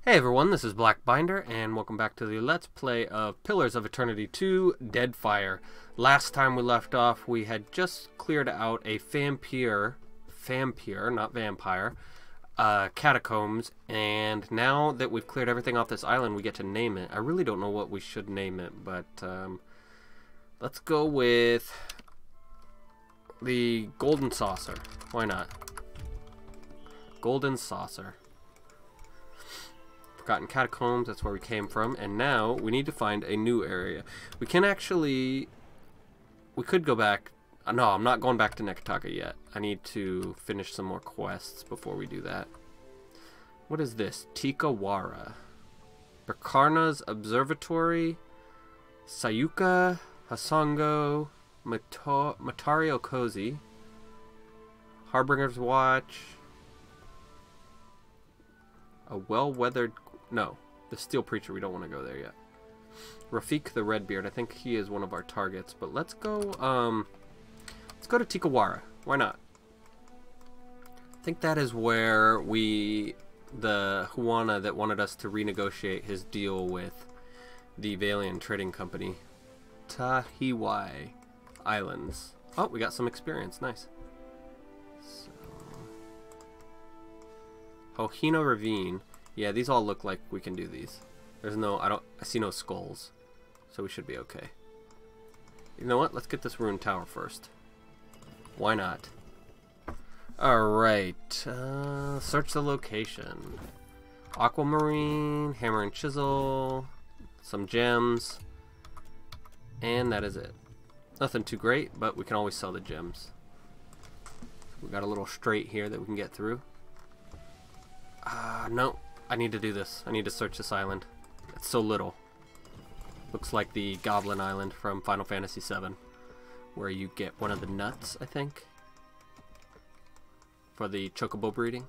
Hey everyone, this is Black Binder, and welcome back to the Let's Play of Pillars of Eternity 2, Deadfire. Last time we left off, we had just cleared out a vampire, not vampire, catacombs, and now that we've cleared everything off this island, we get to name it. I really don't know what we should name it, but let's go with the Golden Saucer. Why not? Golden Saucer. Forgotten Catacombs, that's where we came from, and now we need to find a new area. We can actually, we could go back. No, I'm not going back to Nekataka yet. I need to finish some more quests before we do that. What is this? Tikawara, Bakarna's Observatory, Sayuka, Hasango, Matario Kozi, Harbinger's Watch, a well-weathered... No, the Steel Preacher, we don't want to go there yet. Rafik the Redbeard, I think he is one of our targets, but let's go to Tikawara. Why not? I think that is where the Huana that wanted us to renegotiate his deal with the Vailian Trading Company. Tahiwai Islands. Oh, we got some experience. Nice. So, Hohino Ravine. Yeah, these all look like we can do these. There's no, I see no skulls. So we should be okay. You know what? Let's get this ruined tower first. Why not? Alright. Search the location. Aquamarine, hammer and chisel, some gems, and that is it. Nothing too great, but we can always sell the gems. We got a little strait here that we can get through. No. I need to do this. I need to search this island. It's so little. Looks like the Goblin Island from Final Fantasy VII, where you get one of the nuts, I think, for the chocobo breeding.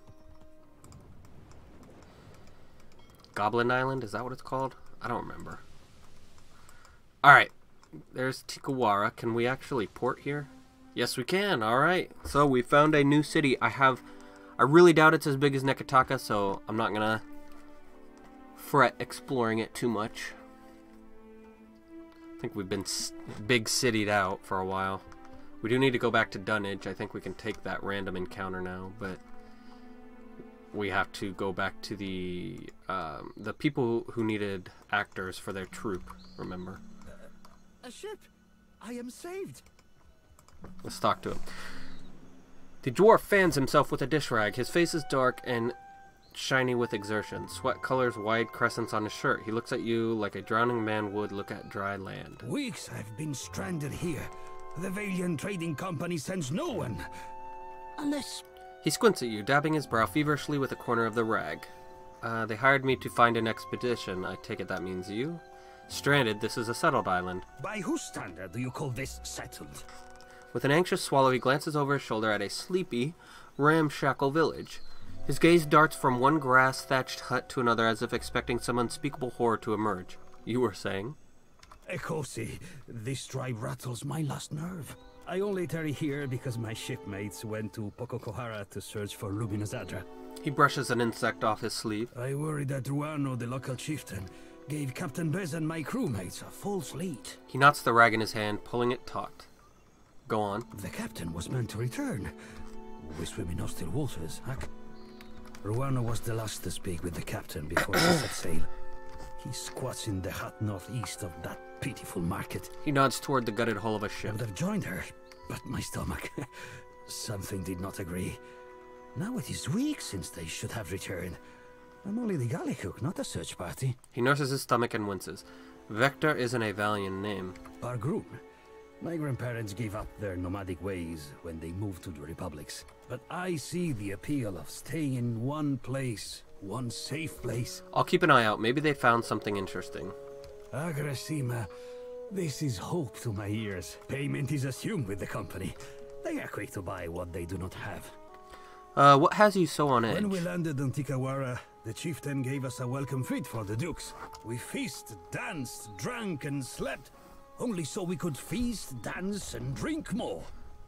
Goblin Island, is that what it's called? I don't remember. Alright, there's Tikawara. Can we actually port here? Yes, we can. Alright, so we found a new city. I really doubt it's as big as Nekataka, so I'm not gonna fret exploring it too much. I think we've been big cityed out for a while. We do need to go back to Dunnage. I think we can take that random encounter now, but we have to go back to the people who needed actors for their troupe, remember? A ship! I am saved! Let's talk to him. The dwarf fans himself with a dish rag. His face is dark and shiny with exertion. Sweat colors wide crescents on his shirt. He looks at you like a drowning man would look at dry land. Weeks I've been stranded here. The Vailian Trading Company sends no one. Unless... He squints at you, dabbing his brow feverishly with a corner of the rag. They hired me to find an expedition. I take it that means you? Stranded, this is a settled island. By whose standard do you call this settled? With an anxious swallow, he glances over his shoulder at a sleepy, ramshackle village. His gaze darts from one grass-thatched hut to another as if expecting some unspeakable horror to emerge. You were saying? Ekosi, this tribe rattles my last nerve. I only tarry here because my shipmates went to Pococohara to search for Luminous Adra. He brushes an insect off his sleeve. I worry that Ruano, the local chieftain, gave Captain Bez and my crewmates a false lead. He knots the rag in his hand, pulling it taut. Go on. The captain was meant to return. We swim in hostile waters, Huck. Ruano was the last to speak with the captain before he set sail. He squats in the hut northeast of that pitiful market. He nods toward the gutted hull of a I ship. would have joined her, but my stomach... something did not agree. Now it is weeks since they should have returned. I'm only the galley cook, not a search party. He nurses his stomach and winces. Vector isn't a Vailian name. Our groom. My grandparents gave up their nomadic ways when they moved to the republics. But I see the appeal of staying in one place, one safe place. I'll keep an eye out. Maybe they found something interesting. Agrasima, this is hope to my ears. Payment is assumed with the company. They are quick to buy what they do not have. What has you so on edge? When we landed on Tikawara, the chieftain gave us a welcome feast for the dukes. We feasted, danced, drank, and slept. Only so we could feast, dance, and drink more.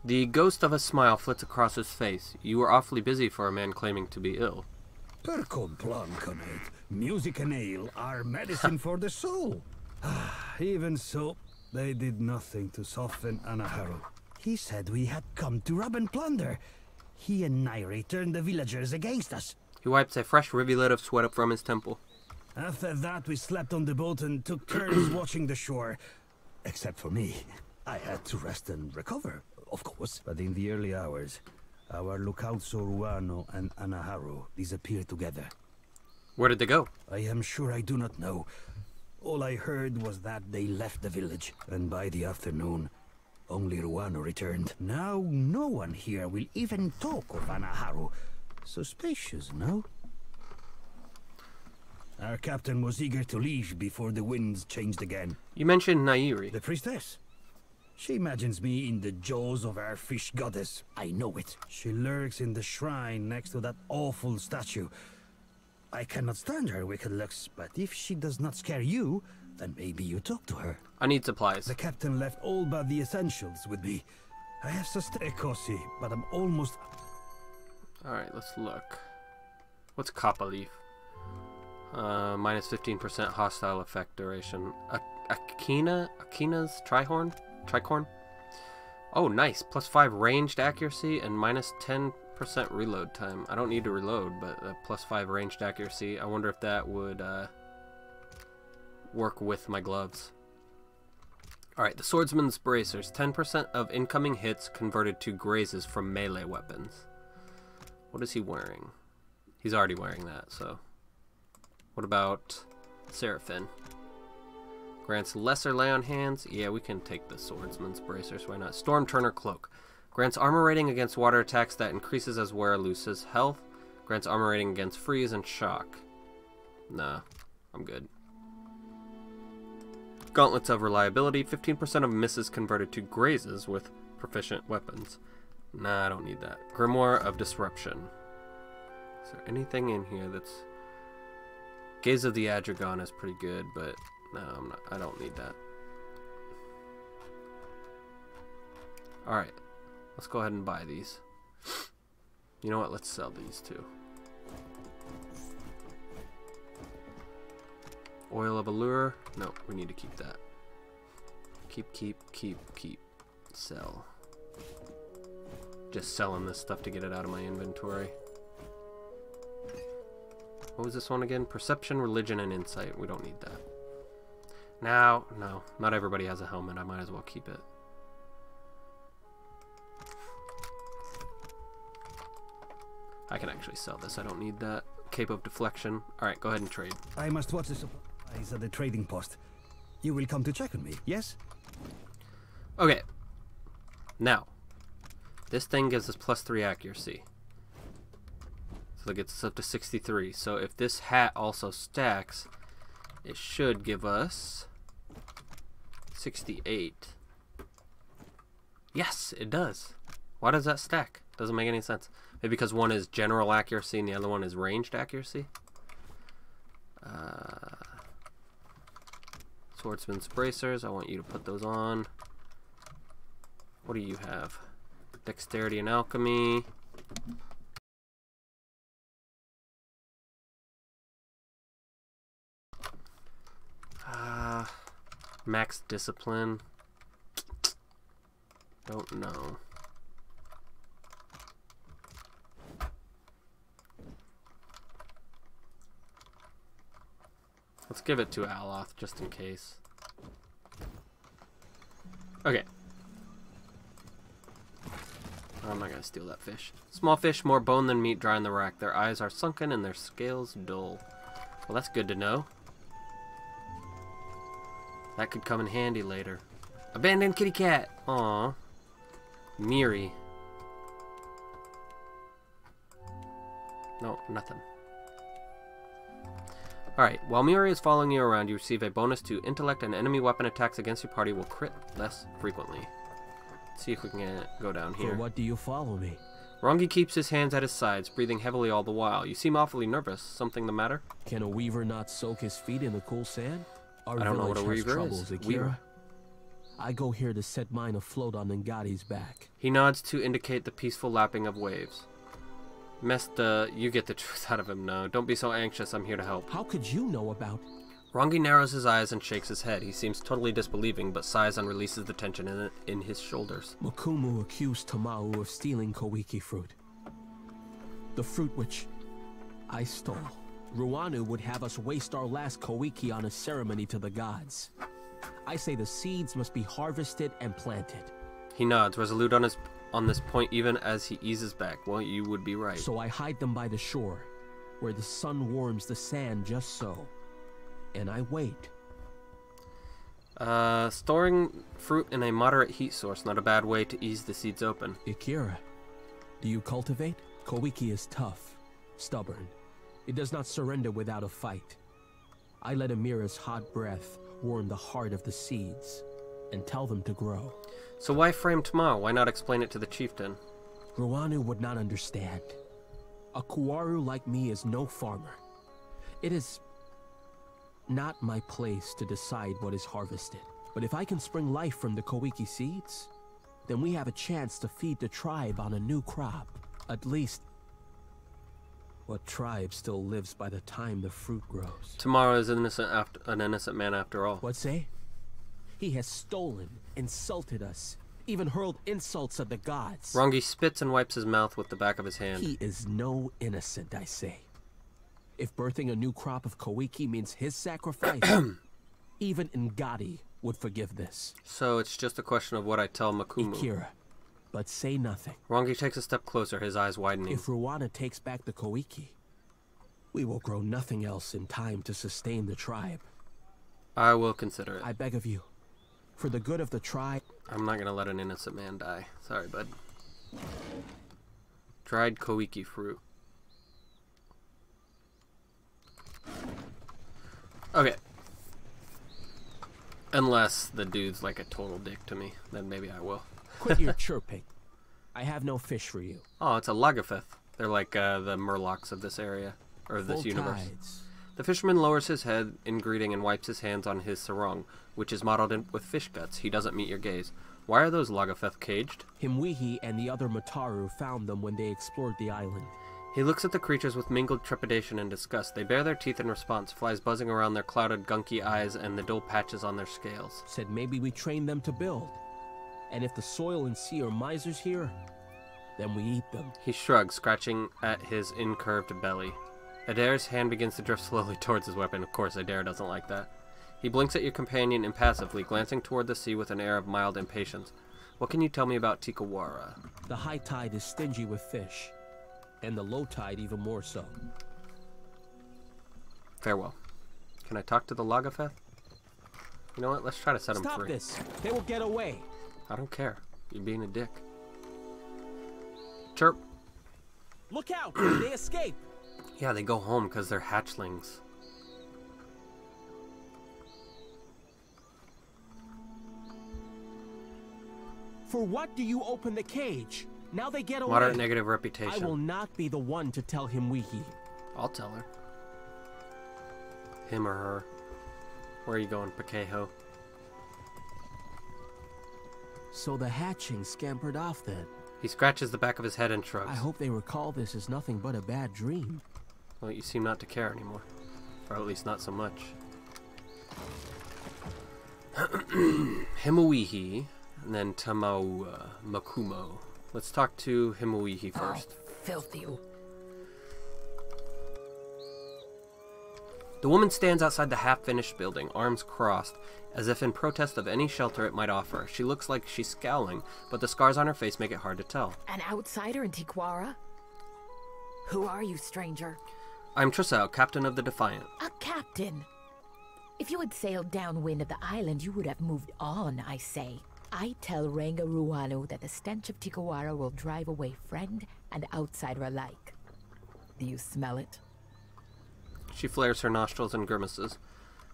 The ghost of a smile flits across his face. You were awfully busy for a man claiming to be ill. Percom plankanet, music and ale are medicine for the soul. Even so, they did nothing to soften Anaharu. He said we had come to rob and plunder. He and Nairi turned the villagers against us. He wipes a fresh rivulet of sweat up from his temple. After that, we slept on the boat and took turns watching the shore. Except for me. I had to rest and recover, of course. But in the early hours, our lookout saw Huana and Anaharu disappear together. Where did they go? I am sure I do not know. All I heard was that they left the village, and by the afternoon, only Huana returned. Now no one here will even talk of Anaharu. Suspicious, no? Our captain was eager to leave before the winds changed again. You mentioned Nairi. The priestess. She imagines me in the jaws of our fish goddess. I know it. She lurks in the shrine next to that awful statue. I cannot stand her wicked looks, but if she does not scare you, then maybe you talk to her. I need supplies. The captain left all but the essentials with me. I have sustained Ekosi, but I'm almost... Alright, let's look. What's Kappa Leaf? Minus 15% hostile effect duration. Akina's tricorn? Oh, nice. Plus 5 ranged accuracy and minus 10% reload time. I don't need to reload, but plus 5 ranged accuracy. I wonder if that would work with my gloves. Alright, the swordsman's bracers. 10% of incoming hits converted to grazes from melee weapons. What is he wearing? He's already wearing that, so... What about Seraphim? Grants lesser lay on hands. Yeah, we can take the swordsman's bracers. Why not? Storm Turner Cloak. Grants armor rating against water attacks that increases as wearer loses health. Grants armor rating against freeze and shock. Nah, I'm good. Gauntlets of Reliability. 15% of misses converted to grazes with proficient weapons. Nah, I don't need that. Grimoire of Disruption. Is there anything in here that's... Gaze of the Adragon is pretty good, but no, I don't need that. Alright, let's go ahead and buy these. You know what, let's sell these too. Oil of Allure, no, we need to keep that. Keep. Sell. Just selling this stuff to get it out of my inventory. What was this one again? Perception, Religion, and Insight. We don't need that. Now, no. Not everybody has a helmet. I might as well keep it. I can actually sell this. I don't need that. Cape of Deflection. Alright, go ahead and trade. I must watch the supplies at the trading post. You will come to check on me, yes? Okay. Now, this thing gives us plus 3 accuracy. So that gets us up to 63. So if this hat also stacks, it should give us 68. Yes, it does. Why does that stack? Doesn't make any sense. Maybe because one is general accuracy and the other one is ranged accuracy. Swordsman's bracers. I want you to put those on. What do you have? Dexterity and alchemy. Max discipline. Don't know. Let's give it to Aloth just in case. Okay. I'm not gonna steal that fish. Small fish, more bone than meat, dry in the rack. Their eyes are sunken and their scales dull. Well, that's good to know. That could come in handy later. Abandoned kitty cat. Aww. Miri. No, nothing. Alright, while Miri is following you around, you receive a bonus to intellect, and enemy weapon attacks against your party will crit less frequently. Let's see if we can go down here. For what do you follow me? Rongi keeps his hands at his sides, breathing heavily all the while. You seem awfully nervous. Something the matter? Can a weaver not soak his feet in the cool sand? Our I don't know what a village has weaver troubles, is. Akira. I go here to set mine afloat on Ngati's back. He nods to indicate the peaceful lapping of waves. Mesta, you get the truth out of him now. Don't be so anxious, I'm here to help. How could you know about... Rangi narrows his eyes and shakes his head. He seems totally disbelieving, but sighs and releases the tension in his shoulders. Makumu accused Tamao of stealing Koiki fruit. The fruit which I stole. Ruanu would have us waste our last Koiki on a ceremony to the gods. I say the seeds must be harvested and planted. He nods, resolute on this point even as he eases back. Well, you would be right. So I hide them by the shore, where the sun warms the sand just so. And I wait. Storing fruit in a moderate heat source, not a bad way to ease the seeds open. Ikira, do you cultivate? Koiki is tough, stubborn. It does not surrender without a fight. I let Amira's hot breath warm the heart of the seeds and tell them to grow. So why frame Tamao? Why not explain it to the chieftain? Ruanu would not understand. A Kuwaru like me is no farmer. It is not my place to decide what is harvested. But if I can spring life from the Koiki seeds, then we have a chance to feed the tribe on a new crop. At least, what tribe still lives by the time the fruit grows? Tamao is an innocent man after all. What say? He has stolen, insulted us, even hurled insults at the gods. Rangi spits and wipes his mouth with the back of his hand. He is no innocent, I say. If birthing a new crop of Koiki means his sacrifice, even Ngati would forgive this. So it's just a question of what I tell Makumu. Ikira, but say nothing. Rangi takes a step closer, his eyes widening. If Huana takes back the Koiki, we will grow nothing else in time to sustain the tribe. I will consider it. I beg of you, for the good of the tribe... I'm not gonna let an innocent man die. Sorry, bud. Dried Koiki fruit. Okay. Unless the dude's like a total dick to me, then maybe I will. Quit your chirping. I have no fish for you. Oh, it's a lagafeth. They're like the murlocs of this area, or of this Full universe. tides. The fisherman lowers his head in greeting and wipes his hands on his sarong, which is mottled with fish guts. He doesn't meet your gaze. Why are those lagafeth caged? Himwihi and the other Mataru found them when they explored the island. He looks at the creatures with mingled trepidation and disgust. They bare their teeth in response, flies buzzing around their clouded, gunky eyes and the dull patches on their scales. Said maybe we train them to build. And if the soil and sea are misers here, then we eat them. He shrugs, scratching at his incurved belly. Adair's hand begins to drift slowly towards his weapon. Of course, Adair doesn't like that. He blinks at your companion impassively, glancing toward the sea with an air of mild impatience. What can you tell me about Tikawara? The high tide is stingy with fish, and the low tide even more so. Farewell. Can I talk to the lagafeth? You know what? Let's try to set him Stop free. this! They will get away! I don't care. You're being a dick. Chirp. Look out! They escape! Yeah, they go home because they're hatchlings. For what do you open the cage? Now they get away. Moderate negative reputation. I will not be the one to tell Himwihi. I'll tell her. Him or her. Where are you going, Pakeho? So the hatching scampered off then. He scratches the back of his head and shrugs. I hope they recall this as nothing but a bad dream. Well, you seem not to care anymore. Or at least not so much. Himwihi, and then Tamao Makumo. Let's talk to Himwihi first. Oh, filthy. The woman stands outside the half-finished building, arms crossed, as if in protest of any shelter it might offer. She looks like she's scowling, but the scars on her face make it hard to tell. An outsider in Tikawara? Who are you, stranger? I'm Trisao, captain of the Defiant. A captain? If you had sailed downwind of the island, you would have moved on, I say. I tell Ranga Ruanu that the stench of Tikawara will drive away friend and outsider alike. Do you smell it? She flares her nostrils and grimaces.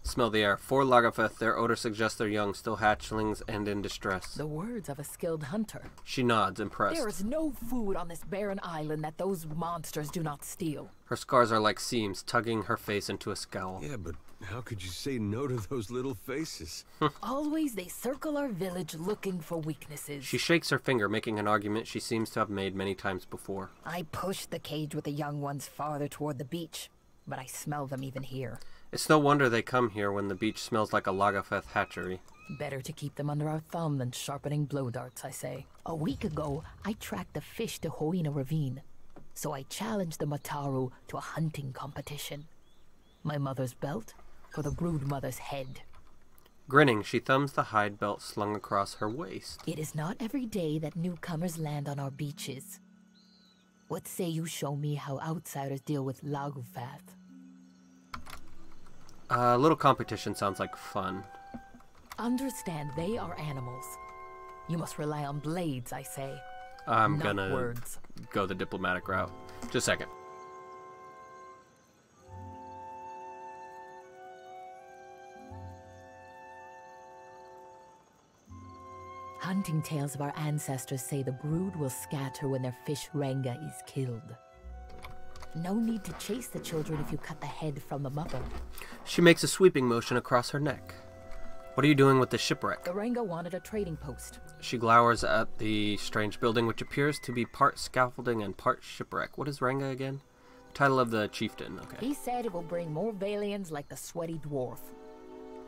Smell the air. 4 Lagaveth. Their odor suggests they're young, still hatchlings and in distress. The words of a skilled hunter. She nods, impressed. There is no food on this barren island that those monsters do not steal. Her scars are like seams, tugging her face into a scowl. Yeah, but how could you say no to those little faces? Always they circle our village looking for weaknesses. She shakes her finger, making an argument she seems to have made many times before. I push the cage with the young ones farther toward the beach, but I smell them even here. It's no wonder they come here when the beach smells like a Lagaveth hatchery. Better to keep them under our thumb than sharpening blow darts, I say. A week ago, I tracked the fish to Huana ravine, so I challenged the Mataru to a hunting competition. My mother's belt for the brood mother's head. Grinning, she thumbs the hide belt slung across her waist. It is not every day that newcomers land on our beaches. What say you show me how outsiders deal with Lagaveth? A little competition sounds like fun. Understand they are animals. You must rely on blades, I say. I'm not gonna words. go the diplomatic route. Just a second. Hunting tales of our ancestors say the brood will scatter when their fish Ranga is killed. No need to chase the children if you cut the head from the mother. She makes a sweeping motion across her neck. What are you doing with the shipwreck? The Ranga wanted a trading post. She glowers at the strange building, which appears to be part scaffolding and part shipwreck. What is Ranga again? The title of the chieftain, okay. He said it will bring more Vailians like the sweaty dwarf.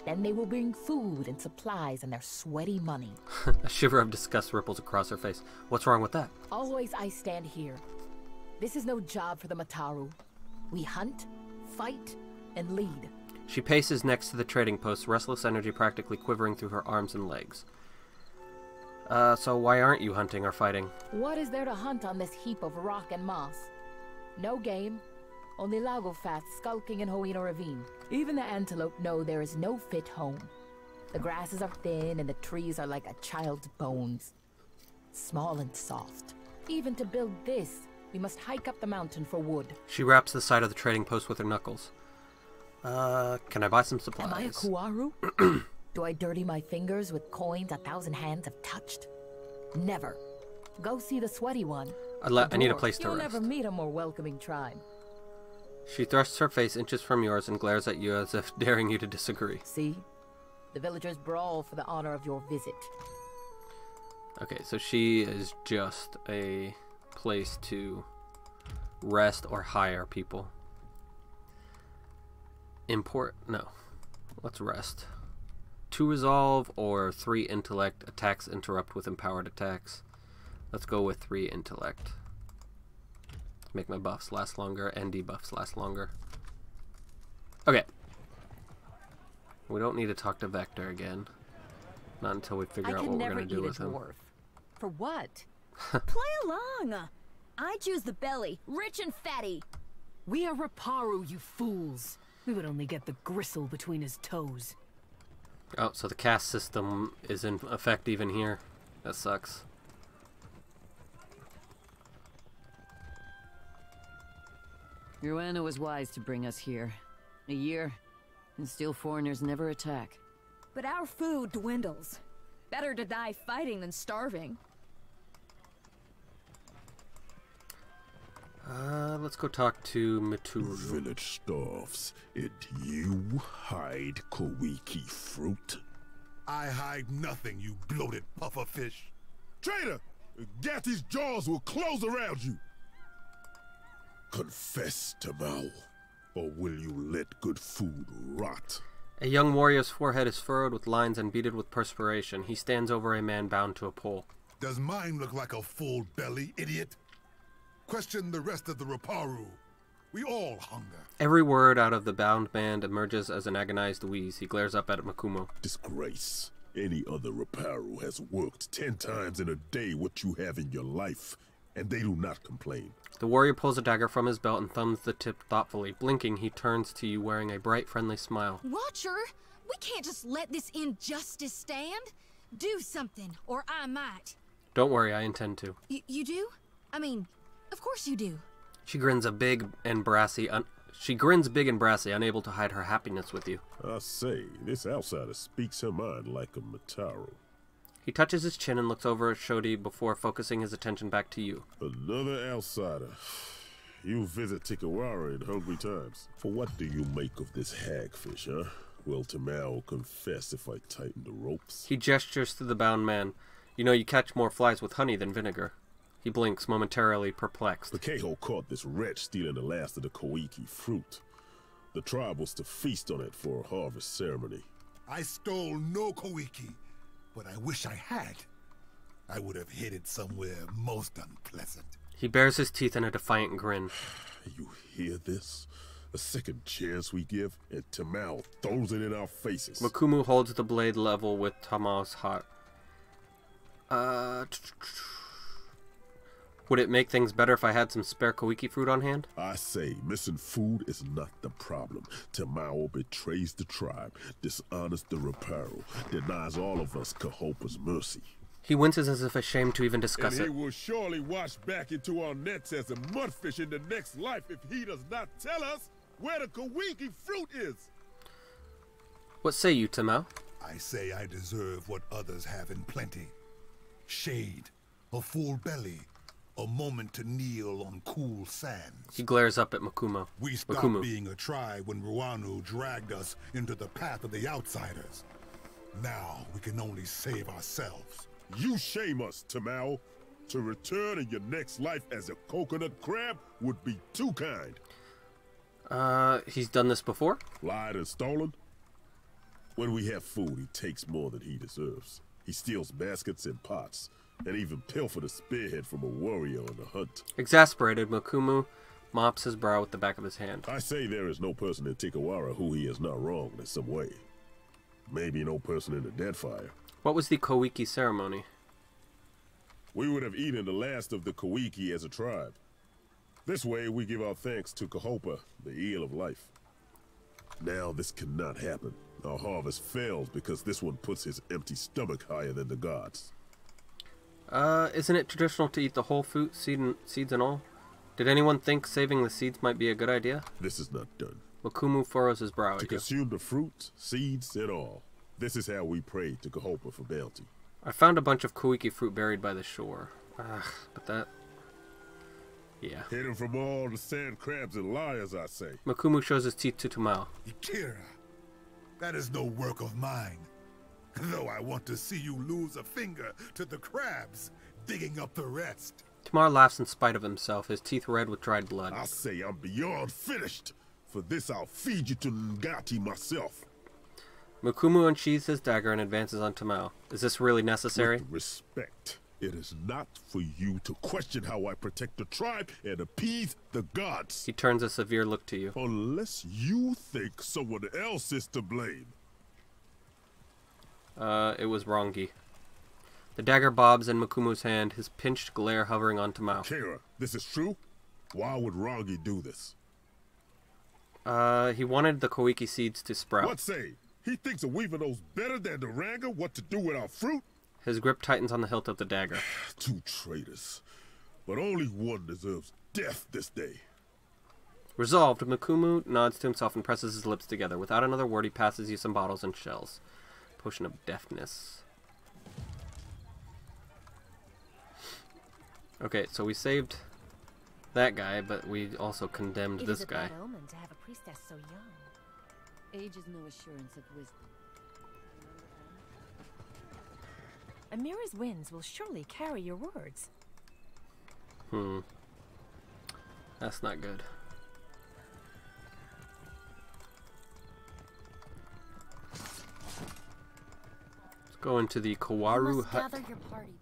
Then they will bring food and supplies and their sweaty money. A shiver of disgust ripples across her face. What's wrong with that? Always I stand here. This is no job for the Mataru. We hunt, fight, and lead. She paces next to the trading post, restless energy practically quivering through her arms and legs. So why aren't you hunting or fighting? What is there to hunt on this heap of rock and moss? No game. Only Lagaveth skulking in Huana ravine. Even the antelope know there is no fit home. The grasses are thin and the trees are like a child's bones. Small and soft. Even to build this, we must hike up the mountain for wood. She raps the side of the trading post with her knuckles. Can I buy some supplies? Am I a Kuaru? Do I dirty my fingers with coins 1,000 hands have touched? Never. Go see the sweaty one. I need a place to You'll rest. never meet a more welcoming tribe. She thrusts her face inches from yours and glares at you as if daring you to disagree. See? The villagers brawl for the honor of your visit. Okay, so she is just a place to rest or hire people. No. Let's rest. 2 resolve or 3 intellect. Attacks interrupt with empowered attacks. Let's go with 3 intellect. Make my buffs last longer and debuffs last longer. Okay. We don't need to talk to Vector again. Not until we figure out what we're going to do with him. For what? Play along. I choose the belly, rich and fatty. We are Raparu, you fools. We would only get the gristle between his toes. Oh, so the caste system is in effect even here. That sucks. Huana was wise to bring us here. A year, and still foreigners never attack. But our food dwindles. Better to die fighting than starving. Let's go talk to Mituru. Village starves, and you hide Kowiki fruit? I hide nothing, you bloated puffer fish. Traitor! Gatty's jaws will close around you. Confess, Tamao, or will you let good food rot? A young warrior's forehead is furrowed with lines and beaded with perspiration. He stands over a man bound to a pole. Does mine look like a full belly, idiot? Question the rest of the Raparu. We all hunger. Every word out of the bound man emerges as an agonized wheeze. He glares up at Makumo. Disgrace. Any other Raparu has worked 10 times in a day what you have in your life, and they do not complain. The warrior pulls a dagger from his belt and thumbs the tip thoughtfully. Blinking, he turns to you wearing a bright, friendly smile. Watcher, we can't just let this injustice stand. Do something, or I might. Don't worry, I intend to. You do? I mean, of course you do. She grins a big and brassy, She grins big and brassy, unable to hide her happiness with you. I say, this outsider speaks her mind like a Mataro. He touches his chin and looks over at Shodi before focusing his attention back to you. Another outsider. You visit Tikawara in hungry times. For what do you make of this hagfish, huh? Will Tamao confess if I tighten the ropes? He gestures to the bound man. You know you catch more flies with honey than vinegar. He blinks, momentarily perplexed. The Keho caught this wretch stealing the last of the Koiki fruit. The tribe was to feast on it for a harvest ceremony. I stole no Koiki, but I wish I had. I would have hid it somewhere most unpleasant. He bares his teeth in a defiant grin. You hear this? A second chance we give, and Tamao throws it in our faces. Makumu holds the blade level with Tamao's heart. Would it make things better if I had some spare Koiki fruit on hand? I say, missing food is not the problem. Tamao betrays the tribe, dishonors the Reparo, denies all of us Kahopa's mercy. He winces as if ashamed to even discuss And it. he will surely wash back into our nets as a mudfish in the next life if he does not tell us where the Koiki fruit is. What say you, Tamao? I say I deserve what others have in plenty. Shade, a full belly, a moment to kneel on cool sands. He glares up at Makumo. We stopped being a tribe when Ruanu dragged us into the path of the outsiders. Now we can only save ourselves. You shame us, Tamao. To return in your next life as a coconut crab would be too kind. He's done this before? Lied and stolen? When we have food, he takes more than he deserves. He steals baskets and pots, and even pilfered a spearhead from a warrior on the hunt. Exasperated, Makumu mops his brow with the back of his hand. I say there is no person in Tikawara who he has not wronged in some way. Maybe no person in the Deadfire. What was the Koiki ceremony? We would have eaten the last of the Koiki as a tribe. This way we give our thanks to Kahopa, the eel of life. Now this cannot happen. Our harvest fails because this one puts his empty stomach higher than the gods. Isn't it traditional to eat the whole fruit, seeds and all? Did anyone think saving the seeds might be a good idea? This is not done. Makumu furrows his brow. To consume the fruit, seeds, and all. This is how we pray to Kahopa for bounty. I found a bunch of Koiki fruit buried by the shore. But that... Yeah. Hidden from all the sand crabs and liars, I say. Makumu shows his teeth to Tamao. Ikira, that is no work of mine. Though I want to see you lose a finger to the crabs, digging up the rest. Tamar laughs in spite of himself, his teeth red with dried blood. I say I'm beyond finished. For this I'll feed you to Ngati myself. Makumu unsheathes his dagger and advances on Tamao. Is this really necessary? With respect. It is not for you to question how I protect the tribe and appease the gods. He turns a severe look to you. Unless you think someone else is to blame. It was Rongi. The dagger bobs in Makumu's hand, his pinched glare hovering on Tamao. Kara, this is true? Why would Rongi do this? He wanted the Koiki seeds to sprout. What say? He thinks a weaver knows better than the Ranga what to do with our fruit? His grip tightens on the hilt of the dagger. Two traitors. But only one deserves death this day. Resolved, Makumu nods to himself and presses his lips together. Without another word, he passes you some bottles and shells. Potion of deafness. Okay, so we saved that guy, but we also condemned this guy. It is a bad omen to have a priestess so young. Age is no assurance of wisdom. Amira's winds will surely carry your words. That's not good. Let's go into the Kawaru hut. Gather your party.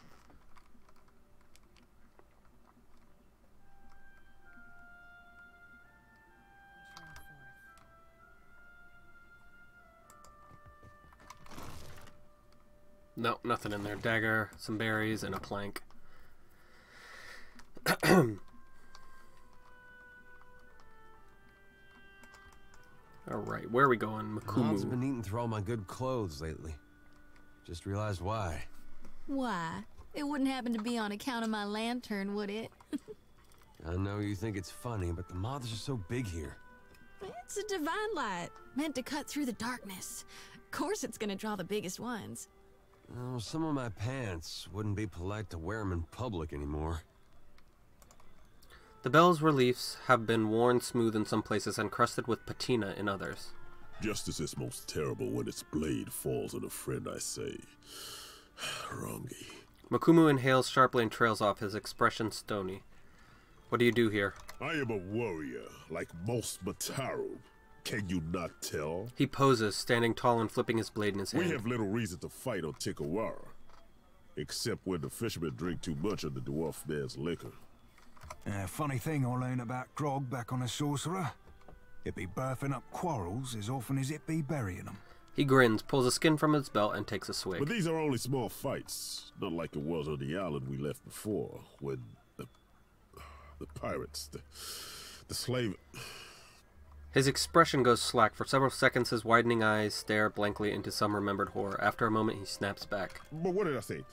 No, nothing in there. Dagger, some berries, and a plank. Alright, where are we going? Mom's Makumu. been eating through all my good clothes lately. Just realized why. Why? It wouldn't happen to be on account of my lantern, would it? I know you think it's funny, but the moths are so big here. It's a divine light, meant to cut through the darkness. Of course it's gonna draw the biggest ones. Oh, some of my pants wouldn't be polite to wear them in public anymore. The bell's reliefs have been worn smooth in some places and crusted with patina in others. Justice is most terrible when its blade falls on a friend, I say. Rongi. Makumu inhales sharply and trails off, his expression stony. What do you do here? I am a warrior, like most Mataru. Can you not tell? He poses, standing tall and flipping his blade in his hand. We have little reason to fight on Tikawara, except when the fishermen drink too much of the dwarf man's liquor. Funny thing I learned about grog back on a sorcerer. It be birthing up quarrels as often as it be burying them. He grins, pulls a skin from his belt, and takes a swig. But these are only small fights, not like it was on the island we left before, when the pirates, the slave... His expression goes slack. For several seconds, his widening eyes stare blankly into some remembered horror. After a moment, he snaps back. But what did I say?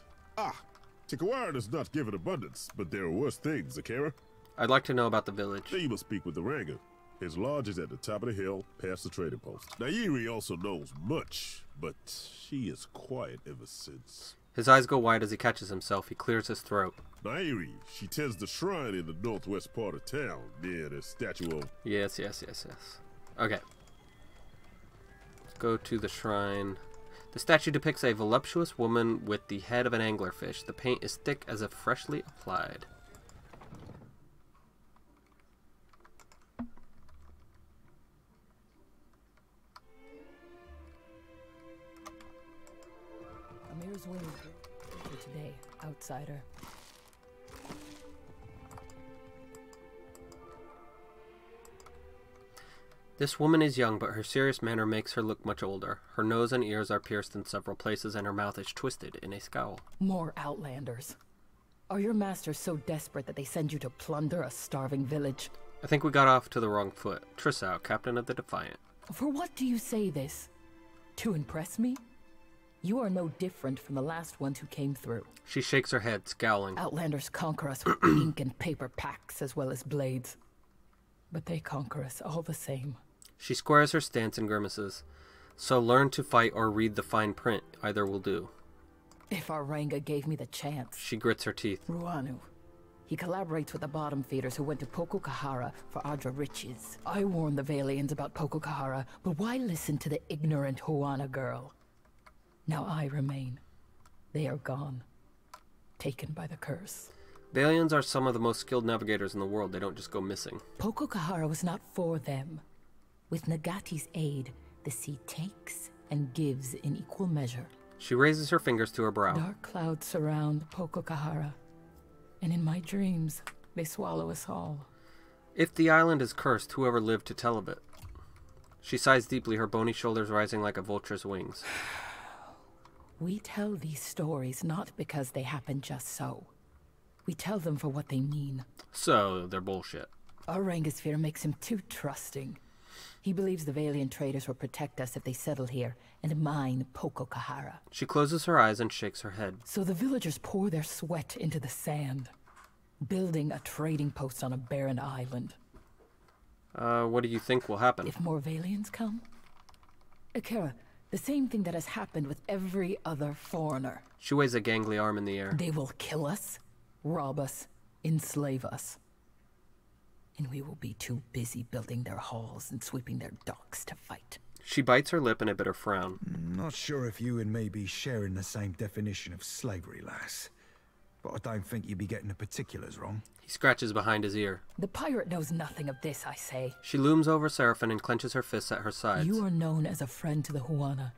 Tikawara does not give in abundance, but there are worse things, Akira. I'd like to know about the village. Then you must speak with the Ranga. His lodge is at the top of the hill, past the trading post. Nairi also knows much, but she is quiet ever since. His eyes go wide as he catches himself. He clears his throat. Nairi, she tends the shrine in the northwest part of town, near the statue of... Yes. Okay. Let's go to the shrine. The statue depicts a voluptuous woman with the head of an anglerfish. The paint is thick as if freshly applied. Amir's wings for today, outsider. This woman is young, but her serious manner makes her look much older. Her nose and ears are pierced in several places, and her mouth is twisted in a scowl. More outlanders. Are your masters so desperate that they send you to plunder a starving village? I think we got off to the wrong foot. Trissau, captain of the Defiant. For what do you say this? To impress me? You are no different from the last ones who came through. She shakes her head, scowling. Outlanders conquer us with ink and paper packs as well as blades. But they conquer us all the same. She squares her stance and grimaces. So learn to fight or read the fine print. Either will do. If our Ranga gave me the chance. She grits her teeth. Ruanu. He collaborates with the bottom feeders who went to Pokokahara for Adra riches. I warned the Vailians about Pokokahara, but why listen to the ignorant Huana girl? Now I remain. They are gone. Taken by the curse. Vailians are some of the most skilled navigators in the world. They don't just go missing. Pokokahara was not for them. With Nagati's aid, the sea takes and gives in equal measure. She raises her fingers to her brow. Dark clouds surround Pokokahara, and in my dreams, they swallow us all. If the island is cursed, whoever lived to tell of it? She sighs deeply, her bony shoulders rising like a vulture's wings. We tell these stories not because they happen just so. We tell them for what they mean. So, they're bullshit. Our Rangasphere makes him too trusting. He believes the Vailian traders will protect us if they settle here and mine Pokokahara. She closes her eyes and shakes her head. So the villagers pour their sweat into the sand, building a trading post on a barren island. What do you think will happen? If more Vailians come? Akira, the same thing that has happened with every other foreigner. She waves a gangly arm in the air. They will kill us, rob us, enslave us. And we will be too busy building their halls and sweeping their docks to fight. She bites her lip in a bitter frown. Not sure if you and me be sharing the same definition of slavery, lass. But I don't think you'd be getting the particulars wrong. He scratches behind his ear. The pirate knows nothing of this, I say. She looms over Seraphine and clenches her fists at her sides. You are known as a friend to the Huana.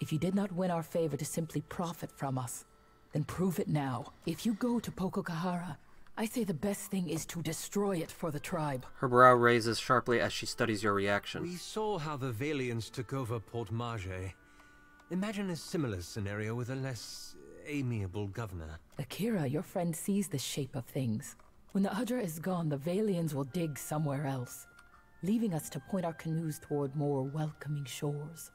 If you did not win our favor to simply profit from us, then prove it now. If you go to Pokokahara, I say the best thing is to destroy it for the tribe. Her brow raises sharply as she studies your reaction. We saw how the Vailians took over Port Marge. Imagine a similar scenario with a less amiable governor. Akira, your friend sees the shape of things. When the Adra is gone, the Vailians will dig somewhere else, leaving us to point our canoes toward more welcoming shores.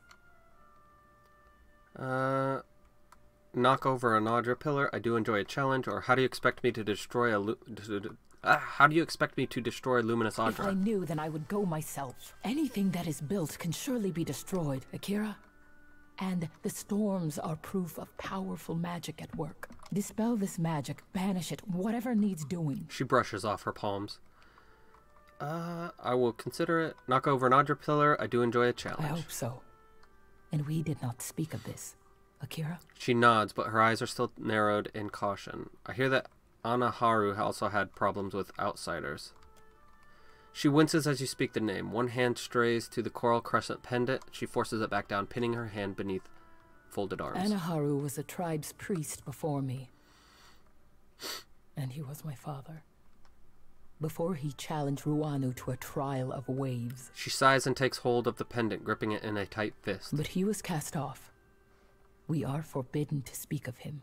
Knock over an Adra pillar. I do enjoy a challenge. Or how do you expect me to destroy a How do you expect me to destroy Luminous If I Andra? knew, then I would go myself. Anything that is built can surely be destroyed, Akira. And the storms are proof of powerful magic at work. Dispel this magic, banish it, whatever needs doing. She brushes off her palms. I will consider it. Knock over an Andra pillar. I do enjoy a challenge. I hope so. And we did not speak of this, Akira? She nods, but her eyes are still narrowed in caution. I hear that Anaharu also had problems with outsiders. She winces as you speak the name. One hand strays to the coral crescent pendant. She forces it back down, pinning her hand beneath folded arms. Anaharu was the tribe's priest before me. And he was my father. Before he challenged Ruanu to a trial of waves. She sighs and takes hold of the pendant, gripping it in a tight fist. But he was cast off. We are forbidden to speak of him.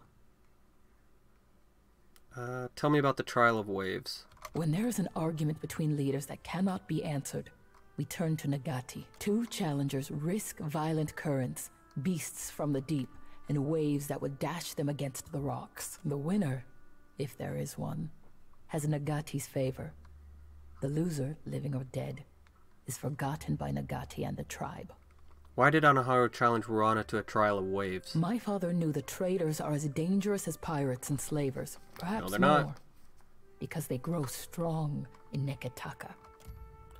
Tell me about the trial of waves. When there is an argument between leaders that cannot be answered, we turn to Nagati. Two challengers risk violent currents, beasts from the deep, and waves that would dash them against the rocks. The winner, if there is one, has Nagati's favor. The loser, living or dead, is forgotten by Nagati and the tribe. Why did Anaharu challenge Huana to a trial of waves? My father knew the traders are as dangerous as pirates and slavers. Perhaps No, they're more. not. Because they grow strong in Neketaka.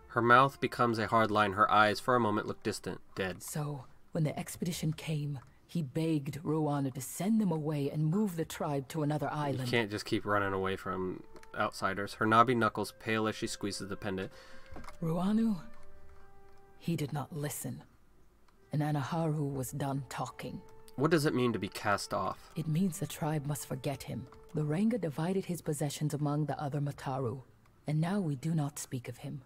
Her mouth becomes a hard line. Her eyes, for a moment, look distant, dead. So, when the expedition came, he begged Ruana to send them away and move the tribe to another You island. can't just keep running away from outsiders. Her knobby knuckles pale as she squeezes the pendant. Ruanu, he did not listen. And Anaharu was done talking. What does it mean to be cast off? It means the tribe must forget him. The Ranga divided his possessions among the other Mataru, and now we do not speak of him.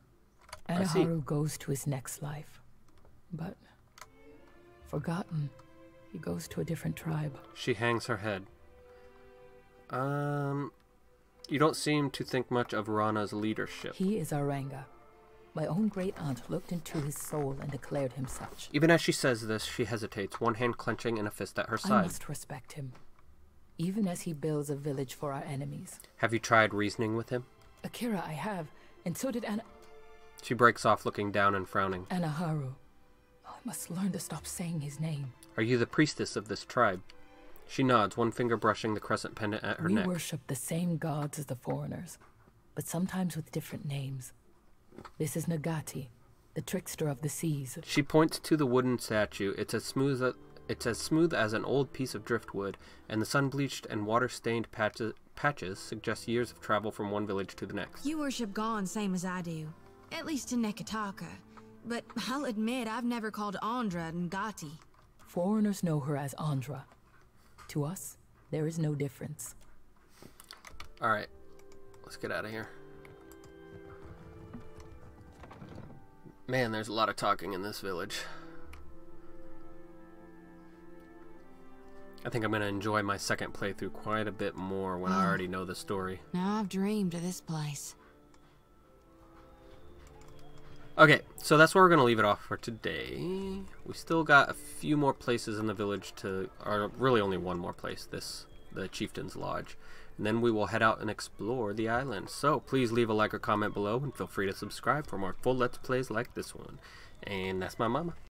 I see. Anaharu goes to his next life. But, forgotten, he goes to a different tribe. She hangs her head. You don't seem to think much of Rana's leadership. He is our Ranga. My own great-aunt looked into his soul and declared him such. Even as she says this, she hesitates, one hand clenching and a fist at her I side. must respect him, even as he builds a village for our enemies. Have you tried reasoning with him? Akira, I have, and so did She breaks off, looking down and frowning. Anaharu. I must learn to stop saying his name. Are you the priestess of this tribe? She nods, one finger brushing the crescent pendant at her We neck. worship the same gods as the foreigners, but sometimes with different names. This is Nagati, the trickster of the seas. She points to the wooden statue. It's as smooth as an old piece of driftwood, and the sun-bleached and water-stained patches suggest years of travel from one village to the next. You worship Gon same as I do, at least in Neketaka. But I'll admit I've never called Andra Ngati. Foreigners know her as Andra. To us, there is no difference. Alright, let's get out of here. Man, there's a lot of talking in this village. I think I'm going to enjoy my second playthrough quite a bit more when I already know the story. Now I've dreamed of this place. Okay, so that's where we're going to leave it off for today. We still got a few more places in the village or really only one more place, the Chieftain's Lodge. And then we will head out and explore the island. So please leave a like or comment below, and feel free to subscribe for more full Let's Plays like this one. And that's my mama.